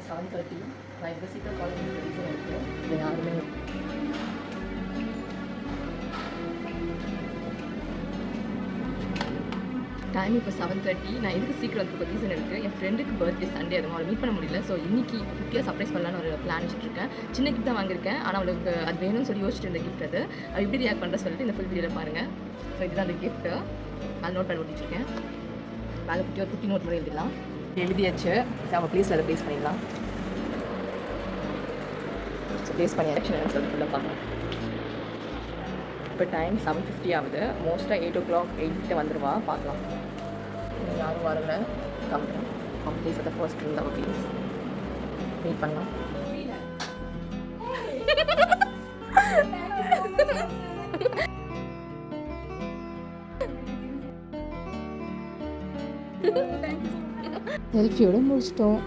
7:30. நான் இந்த சீக்கிரம் காலேஜ் ரீசன் இருக்குது. இது யாருமே டைம் இப்போ 7:30. நான் எதுக்கு சீக்கிரம் வந்து ரீசன் இருக்குது. என் ஃப்ரெண்டுக்கு பர்த்டே சண்டே அது மாதிரி மீட் பண்ண முடியல. ஸோ இன்றைக்கி குட்டியாக சர்ப்ரைஸ் பண்ணலான்னு ஒரு பிளான் வச்சுட்ருக்கேன். சின்ன கிஃப்ட் தான் வாங்கியிருக்கேன். ஆனால் அவளுக்கு அது வேணும்னு சொல்லி யோசிச்சுட்டு இருந்த கிஃப்ட் அது எப்படி ரியாக்ட் பண்ணுற சொல்லிட்டு இந்த ஃபுல் வீடியோவில் பாருங்கள். ஸோ இதுதான் அந்த கிஃப்ட்டு. அது நோட் பண்ணி ஓட்டிட்டுருக்கேன். மேலே குட்டி ஒரு குட்டி நோட் மாதிரி எழுதிடலாம். எழுதியாச்சு. அவள் ப்ளேஸில் அதை ப்ளேஸ் பண்ணிடலாம். ஸோ ப்ளேஸ் பண்ணி எலெக்ஷன் சொல்லி ஃபுல்லாக பார்க்கலாம். இப்போ டைம் 7:50 ஆகுது. மோஸ்ட்டாக 8 o'clock 8 வந்துடுவா. பார்க்கலாம். யாரும் வரல. கம்ப்ளீட் ப்ளீஸ் அதை ஃபர்ஸ்ட் இருந்தால் ப்ளீஸ் வெயிட் பண்ணலாம். செல்ஃபியோட முடிச்சிட்டோம்.